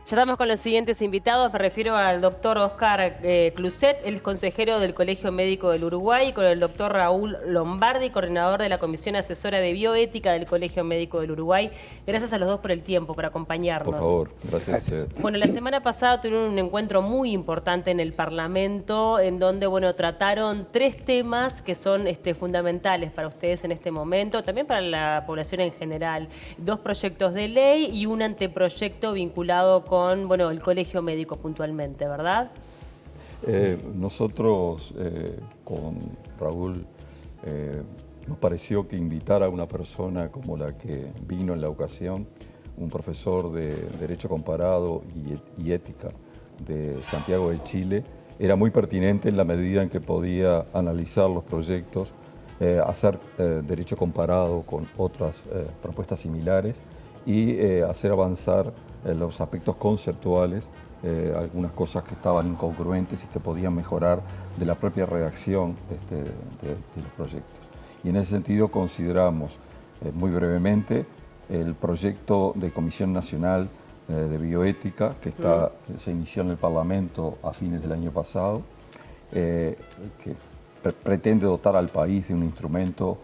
Ya estamos con los siguientes invitados. Me refiero al doctor Oscar Cluset, el consejero del Colegio Médico del Uruguay, y con el doctor Raúl Lombardi, coordinador de la Comisión Asesora de Bioética del Colegio Médico del Uruguay. Gracias a los dos por el tiempo, por acompañarnos. Por favor, gracias a ustedes. Bueno, la semana pasada tuvieron un encuentro muy importante en el Parlamento, en donde, bueno, trataron 3 temas que son fundamentales para ustedes en este momento, también para la población en general. 2 proyectos de ley y un anteproyecto vinculado con, bueno, el colegio médico puntualmente, ¿verdad? Nosotros, con Raúl, nos pareció que invitar a una persona como la que vino en la ocasión, un profesor de Derecho Comparado y Ética de Santiago de Chile, era muy pertinente en la medida en que podía analizar los proyectos, hacer Derecho Comparado con otras propuestas similares y hacer avanzar los aspectos conceptuales, algunas cosas que estaban incongruentes y que podían mejorar de la propia redacción de los proyectos. Y en ese sentido consideramos, muy brevemente, el proyecto de Comisión Nacional de Bioética que se inició en el Parlamento a fines del año pasado, que pretende dotar al país de un instrumento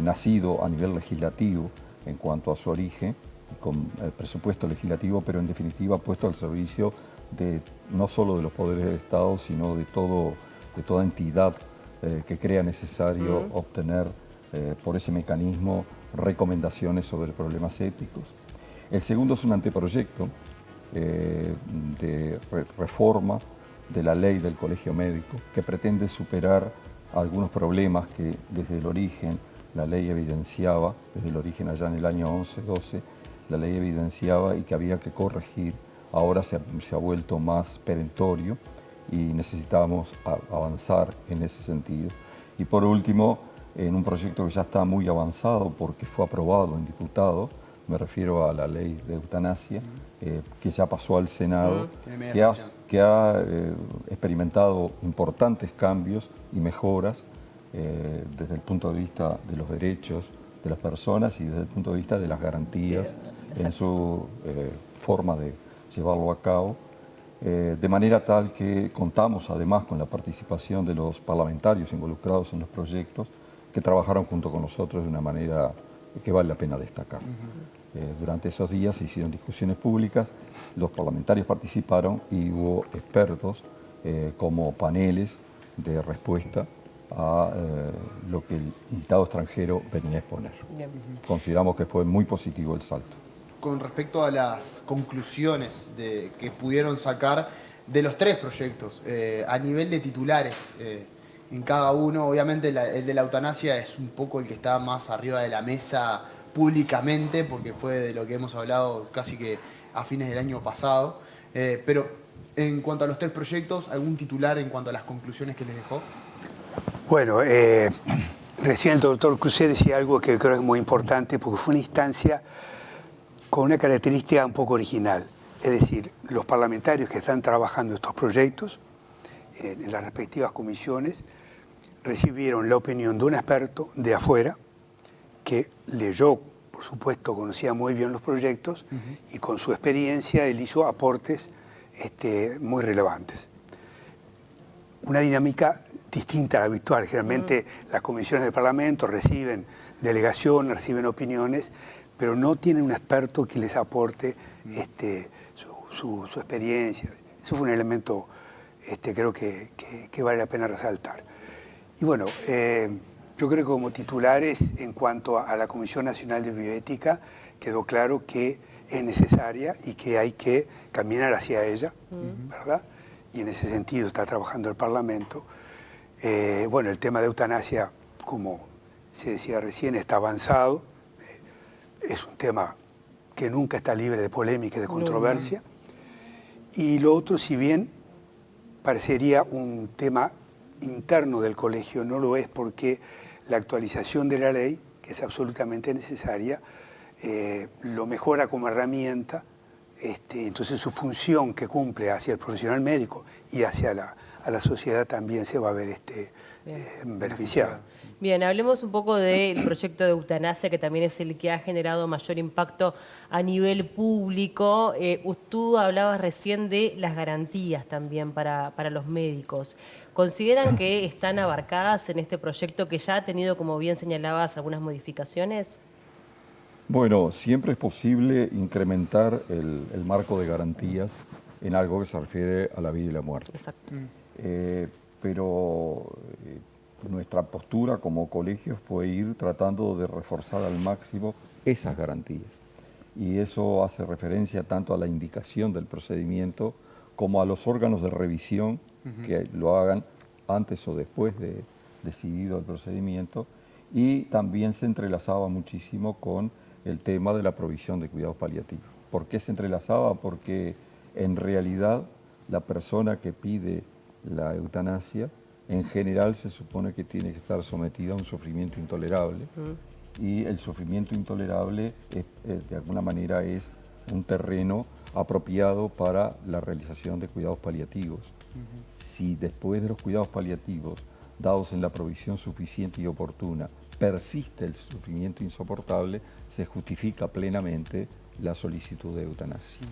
nacido a nivel legislativo en cuanto a su origen, con el presupuesto legislativo, pero en definitiva puesto al servicio de no solo de los poderes del Estado, sino de toda entidad que crea necesario obtener por ese mecanismo recomendaciones sobre problemas éticos. El segundo es un anteproyecto de reforma de la ley del colegio médico que pretende superar algunos problemas que desde el origen la ley evidenciaba, desde el origen allá en el año 11-12, la ley evidenciaba y que había que corregir. Ahora se ha vuelto más perentorio y necesitamos avanzar en ese sentido. Y por último, en un proyecto que ya está muy avanzado porque fue aprobado en diputado, me refiero a la ley de eutanasia, que ya pasó al Senado, que ha experimentado importantes cambios y mejoras desde el punto de vista de los derechos de las personas y desde el punto de vista de las garantías en su forma de llevarlo a cabo, de manera tal que contamos además con la participación de los parlamentarios involucrados en los proyectos que trabajaron junto con nosotros de una manera que vale la pena destacar. Durante esos días se hicieron discusiones públicas, los parlamentarios participaron y hubo expertos como paneles de respuesta a lo que el invitado extranjero venía a exponer. Consideramos que fue muy positivo el salto. Con respecto a las conclusiones que pudieron sacar de los 3 proyectos, a nivel de titulares, en cada uno, obviamente el de la eutanasia es un poco el que está más arriba de la mesa públicamente, porque fue de lo que hemos hablado casi que a fines del año pasado, pero en cuanto a los 3 proyectos, ¿algún titular en cuanto a las conclusiones que les dejó? Bueno, recién el doctor Cluset decía algo que creo que es muy importante, porque fue una instancia con una característica un poco original. Es decir, los parlamentarios que están trabajando estos proyectos en las respectivas comisiones recibieron la opinión de un experto de afuera que leyó, por supuesto, conocía muy bien los proyectos y con su experiencia él hizo aportes muy relevantes. Una dinámica distinta a la habitual. Generalmente las comisiones del Parlamento reciben delegaciones, reciben opiniones, pero no tienen un experto que les aporte su experiencia. Eso fue un elemento creo que vale la pena resaltar. Y bueno, yo creo que como titulares, en cuanto a la Comisión Nacional de Bioética, quedó claro que es necesaria y que hay que caminar hacia ella, ¿verdad? Y en ese sentido está trabajando el Parlamento. Bueno, el tema de eutanasia, como se decía recién, está avanzado. Es un tema que nunca está libre de polémica y de controversia. Y lo otro, si bien parecería un tema interno del colegio, no lo es, porque la actualización de la ley, que es absolutamente necesaria, lo mejora como herramienta. Entonces su función que cumple hacia el profesional médico y hacia la sociedad también se va a ver beneficiada. Bien, hablemos un poco del proyecto de eutanasia, que también es el que ha generado mayor impacto a nivel público. Tú hablabas recién de las garantías también para los médicos. ¿Consideran que están abarcadas en este proyecto que ya ha tenido, como bien señalabas, algunas modificaciones? Bueno, siempre es posible incrementar el marco de garantías en algo que se refiere a la vida y la muerte. Exacto. Pero nuestra postura como colegio fue ir tratando de reforzar al máximo esas garantías. Y eso hace referencia tanto a la indicación del procedimiento como a los órganos de revisión que lo hagan antes o después de decidido el procedimiento. Y también se entrelazaba muchísimo con el tema de la provisión de cuidados paliativos. ¿Por qué se entrelazaba? Porque en realidad la persona que pide la eutanasia en general se supone que tiene que estar sometida a un sufrimiento intolerable y el sufrimiento intolerable de alguna manera es un terreno apropiado para la realización de cuidados paliativos. Si después de los cuidados paliativos dados en la provisión suficiente y oportuna persiste el sufrimiento insoportable, se justifica plenamente la solicitud de eutanasia.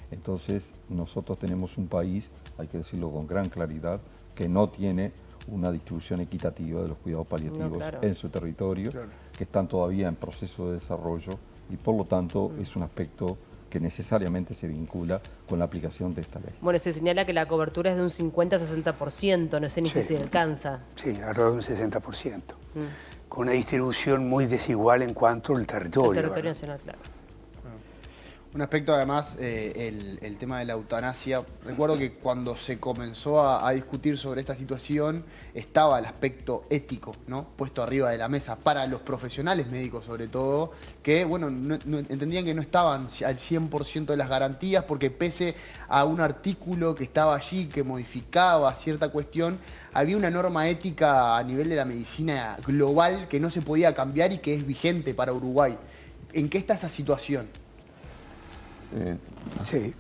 Entonces nosotros tenemos un país, hay que decirlo con gran claridad, que no tiene una distribución equitativa de los cuidados paliativos en su territorio, que están todavía en proceso de desarrollo y por lo tanto es un aspecto que necesariamente se vincula con la aplicación de esta ley. Bueno, se señala que la cobertura es de un 50-60%, no sé ni si se alcanza. Sí, alrededor de un 60%, con una distribución muy desigual en cuanto al territorio. El territorio nacional, claro. Un aspecto además, el tema de la eutanasia. Recuerdo que cuando se comenzó a discutir sobre esta situación estaba el aspecto ético, ¿no?, puesto arriba de la mesa para los profesionales médicos sobre todo, que bueno, entendían que no estaban al 100% de las garantías porque pese a un artículo que estaba allí que modificaba cierta cuestión, había una norma ética a nivel de la medicina global que no se podía cambiar y que es vigente para Uruguay. ¿En qué está esa situación? Sí,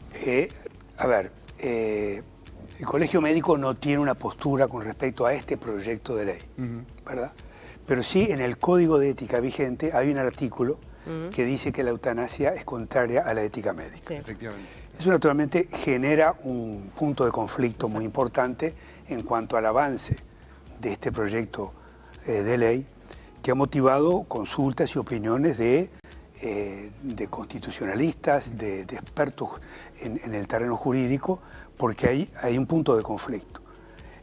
a ver, el Colegio Médico no tiene una postura con respecto a este proyecto de ley, ¿verdad? Pero sí en el Código de Ética vigente hay un artículo que dice que la eutanasia es contraria a la ética médica. Sí. Efectivamente. Eso naturalmente genera un punto de conflicto muy importante en cuanto al avance de este proyecto de ley que ha motivado consultas y opiniones de constitucionalistas, de expertos en el terreno jurídico, porque hay un punto de conflicto.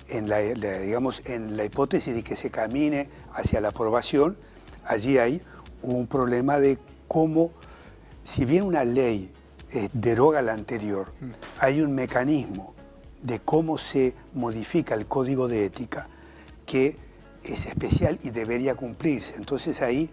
Digamos, en la hipótesis de que se camine hacia la aprobación, allí hay un problema de cómo, si bien una ley deroga la anterior, hay un mecanismo de cómo se modifica el código de ética que es especial y debería cumplirse. Entonces ahí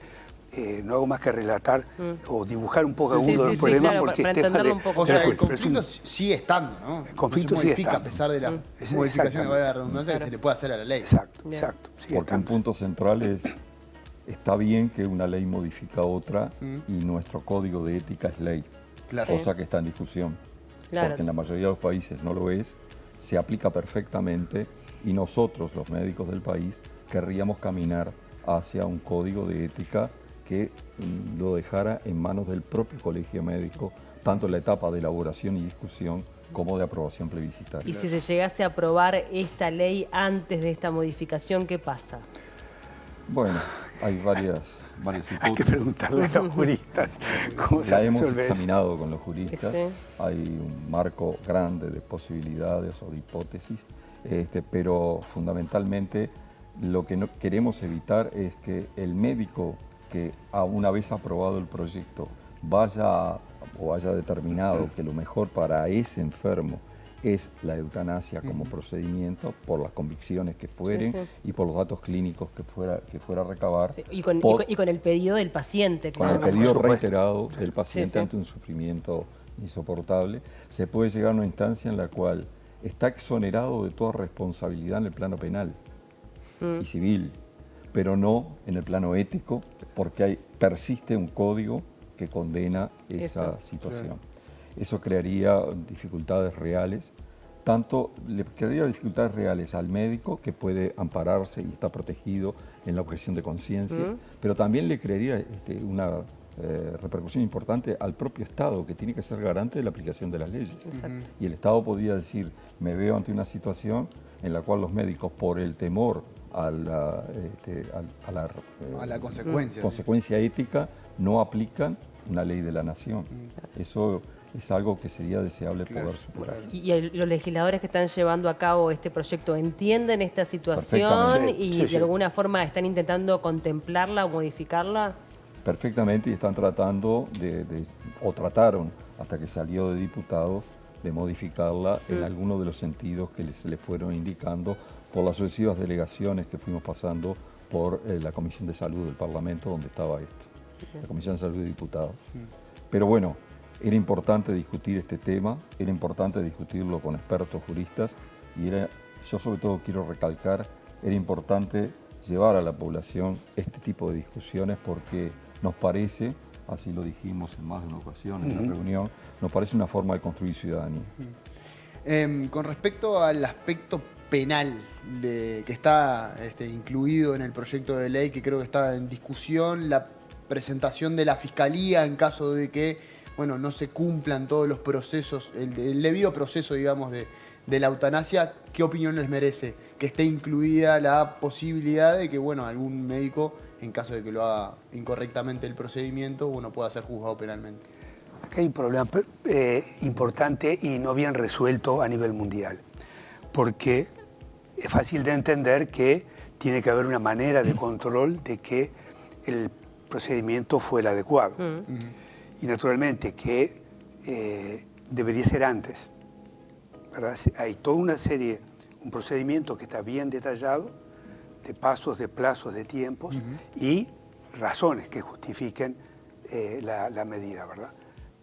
no hago más que relatar o dibujar un poco alguno del problema, claro, porque para es tema entenderlo un poco. O sea, el pero es conflicto sigue estando, ¿no? El conflicto no se sigue modifica estando. a pesar de la modificación de la redundancia que se le puede hacer a la ley. Exacto, Bien. exacto. Sigue Porque un estando. punto central es, está bien que una ley modifica otra y nuestro código de ética es ley, Claro. cosa que está en discusión. Claro. Porque en la mayoría de los países no lo es, se aplica perfectamente y nosotros, los médicos del país, querríamos caminar hacia un código de ética que lo dejara en manos del propio colegio médico, tanto en la etapa de elaboración y discusión como de aprobación plebiscitaria. Y si se llegase a aprobar esta ley antes de esta modificación, ¿qué pasa? Bueno, hay varias Hay que hipótesis. preguntarle a los juristas cómo se La hemos resuelve eso. examinado con los juristas, Sí. hay un marco grande de posibilidades o de hipótesis, pero fundamentalmente lo que no queremos evitar es que el médico que una vez aprobado el proyecto haya determinado que lo mejor para ese enfermo es la eutanasia como procedimiento, por las convicciones que fueren y por los datos clínicos que fuera a recabar. Sí, y con el pedido del paciente. Con el claramente. pedido Por supuesto. reiterado del paciente Sí. ante un sufrimiento insoportable, se puede llegar a una instancia en la cual está exonerado de toda responsabilidad en el plano penal y civil, pero no en el plano ético, porque persiste un código que condena esa situación. Eso crearía dificultades reales tanto le crearía dificultades reales al médico, que puede ampararse y está protegido en la objeción de conciencia, pero también le crearía una repercusión importante al propio Estado, que tiene que ser garante de la aplicación de las leyes. Exacto. Y el Estado podría decir, me veo ante una situación en la cual los médicos, por el temor a la consecuencia. consecuencia ética, no aplican una ley de la nación. Eso es algo que sería deseable poder superar. ¿Y los legisladores que están llevando a cabo este proyecto entienden esta situación Perfectamente. y Sí, sí. de alguna forma están intentando contemplarla o modificarla? Perfectamente, y están tratando o trataron hasta que salió de diputados, de modificarla en algunos de los sentidos que se le fueron indicando por las sucesivas delegaciones que fuimos pasando por la Comisión de Salud del Parlamento, donde estaba esto, la Comisión de Salud de Diputados. Pero bueno, era importante discutir este tema, era importante discutirlo con expertos juristas y yo sobre todo quiero recalcar, era importante llevar a la población este tipo de discusiones porque nos parece, así lo dijimos en más de una ocasión en la reunión, nos parece una forma de construir ciudadanía. Con respecto al aspecto penal que está incluido en el proyecto de ley, que creo que está en discusión, la presentación de la Fiscalía en caso de que no se cumplan todos los procesos, el debido proceso, digamos, de la eutanasia, ¿qué opinión les merece? Que esté incluida la posibilidad de que algún médico, en caso de que lo haga incorrectamente el procedimiento, pueda ser juzgado penalmente. Aquí hay un problema importante y no bien resuelto a nivel mundial, porque es fácil de entender que tiene que haber una manera de control de que el procedimiento fuera adecuado. Y naturalmente que debería ser antes, ¿verdad? Hay toda una serie, un procedimiento que está bien detallado, de pasos, de plazos, de tiempos y razones que justifiquen la medida, ¿verdad?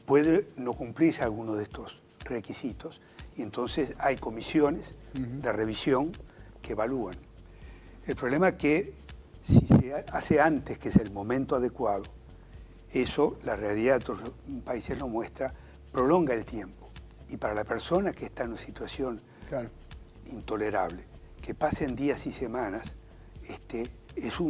Puede no cumplirse alguno de estos requisitos y entonces hay comisiones de revisión que evalúan. El problema es que si se hace antes, que es el momento adecuado, eso, la realidad de otros países lo muestra, prolonga el tiempo. Y para la persona que está en una situación intolerable, que pasen días y semanas, es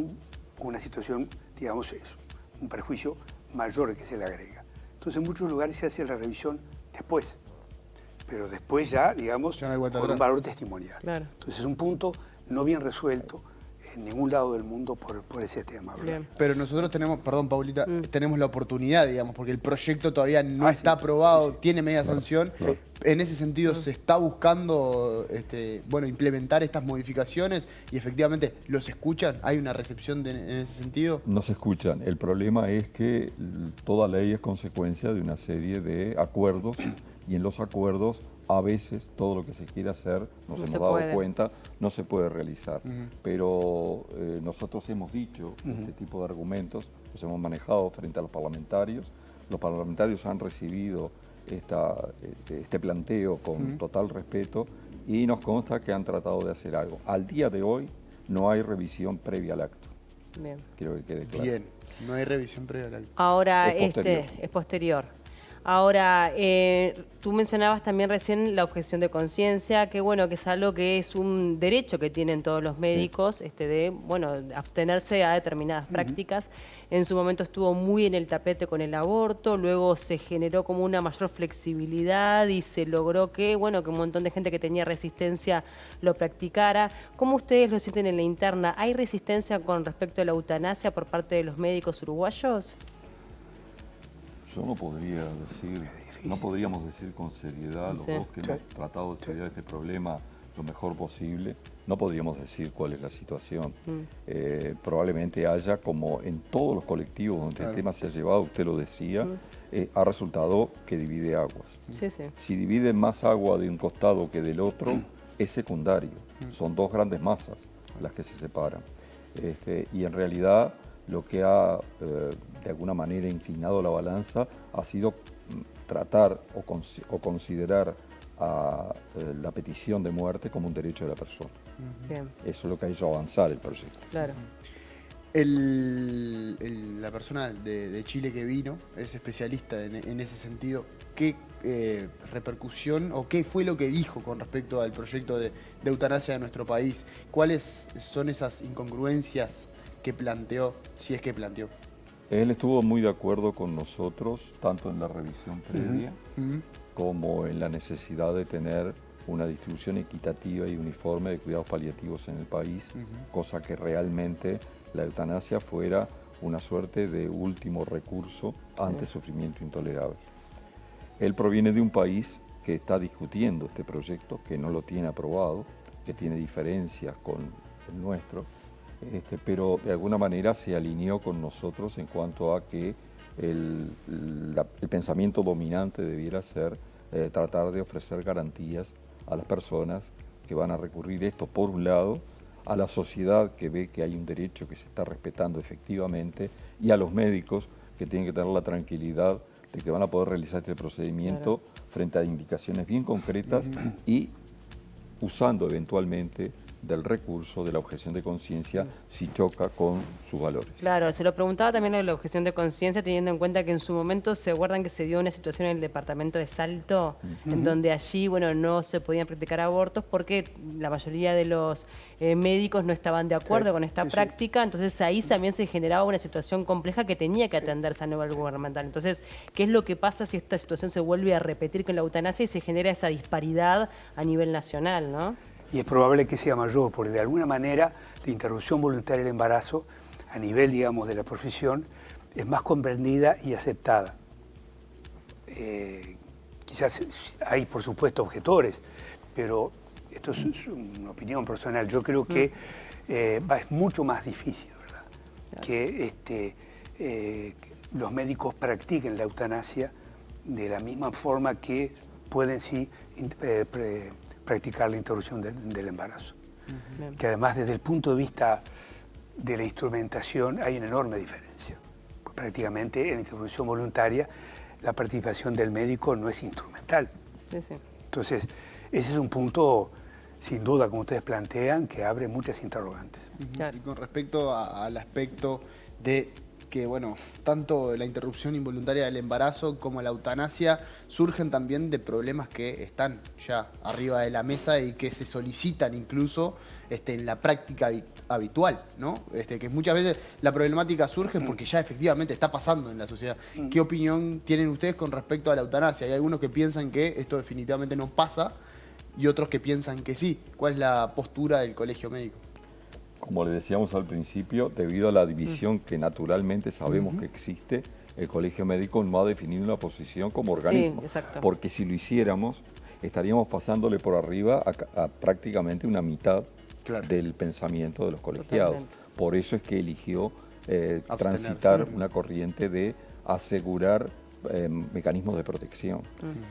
una situación, digamos, es un perjuicio mayor que se le agrega. Entonces en muchos lugares se hace la revisión después, pero después ya, digamos, ya no hay vuelta con un atrás. valor testimonial. Claro. Entonces es un punto no bien resuelto en ningún lado del mundo por ese tema, ¿verdad? Bien. Pero nosotros tenemos, perdón Paulita, tenemos la oportunidad, digamos, porque el proyecto todavía no está sí, aprobado, sí. tiene media sanción. Sí. En ese sentido se está buscando implementar estas modificaciones y efectivamente los escuchan, hay una recepción en ese sentido. No se escuchan. El problema es que toda ley es consecuencia de una serie de acuerdos y en los acuerdos a veces todo lo que se quiere hacer, nos hemos dado cuenta, no se puede realizar. Pero nosotros hemos dicho este tipo de argumentos, los hemos manejado frente a los parlamentarios han recibido este planteo con total respeto y nos consta que han tratado de hacer algo. Al día de hoy no hay revisión previa al acto. Bien. Quiero que quede claro. Bien, no hay revisión previa al acto. Ahora, Es posterior. es posterior. Ahora, tú mencionabas también recién la objeción de conciencia, que bueno, que es algo que es un derecho que tienen todos los médicos, de abstenerse a determinadas prácticas. En su momento estuvo muy en el tapete con el aborto, luego se generó como una mayor flexibilidad y se logró que un montón de gente que tenía resistencia lo practicara. ¿Cómo ustedes lo sienten en la interna? ¿Hay resistencia con respecto a la eutanasia por parte de los médicos uruguayos? Yo no podría decir, no podríamos decir con seriedad los dos que hemos tratado de estudiar este problema lo mejor posible, no podríamos decir cuál es la situación. Probablemente haya, como en todos los colectivos donde el tema se ha llevado, usted lo decía, ha resultado que divide aguas. Sí, sí. Si divide más agua de un costado que del otro, es secundario. Son dos grandes masas las que se separan. Y en realidad lo que ha de alguna manera inclinado la balanza ha sido tratar o considerar a la petición de muerte como un derecho de la persona. Bien. Eso es lo que ha hecho avanzar el proyecto. Claro. La persona de Chile que vino es especialista en ese sentido. ¿Qué repercusión o qué fue lo que dijo con respecto al proyecto de eutanasia de nuestro país. ¿Cuáles son esas incongruencias que planteó, si es que planteó? Él estuvo muy de acuerdo con nosotros, tanto en la revisión previa como en la necesidad de tener una distribución equitativa y uniforme de cuidados paliativos en el país, cosa que realmente la eutanasia fuera una suerte de último recurso ante sufrimiento intolerable. Él proviene de un país que está discutiendo este proyecto, que no lo tiene aprobado, que tiene diferencias con el nuestro, pero de alguna manera se alineó con nosotros en cuanto a que el pensamiento dominante debiera ser tratar de ofrecer garantías a las personas que van a recurrir esto, por un lado, a la sociedad que ve que hay un derecho que se está respetando efectivamente, y a los médicos que tienen que tener la tranquilidad de que van a poder realizar este procedimiento frente a indicaciones bien concretas y usando eventualmente del recurso de la objeción de conciencia si choca con sus valores. Claro, se lo preguntaba también de la objeción de conciencia, teniendo en cuenta que en su momento se acuerdan que se dio una situación en el departamento de Salto, en donde allí, bueno, no se podían practicar abortos porque la mayoría de los médicos no estaban de acuerdo con esta práctica, entonces ahí también se generaba una situación compleja que tenía que atenderse a nivel gubernamental. Entonces, ¿qué es lo que pasa si esta situación se vuelve a repetir con la eutanasia y se genera esa disparidad a nivel nacional, ¿no? Y es probable que sea mayor, porque de alguna manera la interrupción voluntaria del embarazo, a nivel, digamos, de la profesión, es más comprendida y aceptada. Quizás hay, por supuesto, objetores, pero esto es una opinión personal. Yo creo que es mucho más difícil, ¿verdad? Que los médicos practiquen la eutanasia de la misma forma que pueden practicar la interrupción del embarazo. Que además desde el punto de vista de la instrumentación hay una enorme diferencia. Pues prácticamente en la interrupción voluntaria la participación del médico no es instrumental. Entonces, ese es un punto, sin duda, como ustedes plantean, que abre muchas interrogantes. Y con respecto al aspecto de que, bueno, tanto la interrupción involuntaria del embarazo como la eutanasia surgen también de problemas que están ya arriba de la mesa y que se solicitan incluso en la práctica habitual, ¿no? Que muchas veces la problemática surge porque ya efectivamente está pasando en la sociedad. ¿Qué opinión tienen ustedes con respecto a la eutanasia? Hay algunos que piensan que esto definitivamente no pasa y otros que piensan que sí. ¿Cuál es la postura del Colegio Médico? Como le decíamos al principio, debido a la división que naturalmente sabemos que existe, el Colegio Médico no ha definido una posición como organismo. Porque si lo hiciéramos, estaríamos pasándole por arriba a prácticamente una mitad del pensamiento de los colegiados. Por eso es que eligió transitar una corriente de asegurar mecanismos de protección,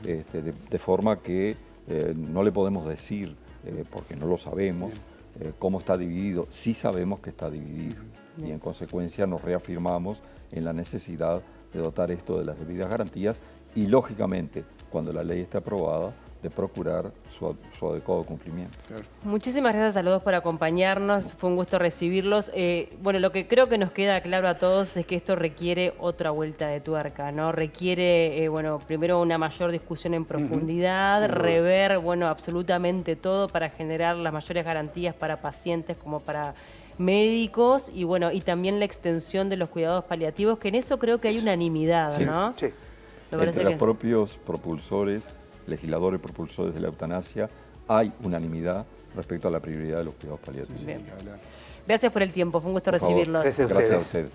de forma que no le podemos decir, porque no lo sabemos, cómo está dividido. Sí sabemos que está dividido y en consecuencia nos reafirmamos en la necesidad de dotar esto de las debidas garantías y lógicamente cuando la ley esté aprobada de procurar su adecuado cumplimiento. Muchísimas gracias a los dos por acompañarnos, fue un gusto recibirlos. Bueno, lo que creo que nos queda claro a todos es que esto requiere otra vuelta de tuerca, ¿no? Requiere, bueno, primero una mayor discusión en profundidad, rever, bueno, absolutamente todo para generar las mayores garantías para pacientes como para médicos y bueno, y también la extensión de los cuidados paliativos, que en eso creo que hay unanimidad, ¿no? Sí. Entre los propios propulsores, legisladores propulsores de la eutanasia, hay unanimidad respecto a la prioridad de los cuidados paliativos. Bien. Gracias por el tiempo, fue un gusto recibirlos. Gracias a ustedes.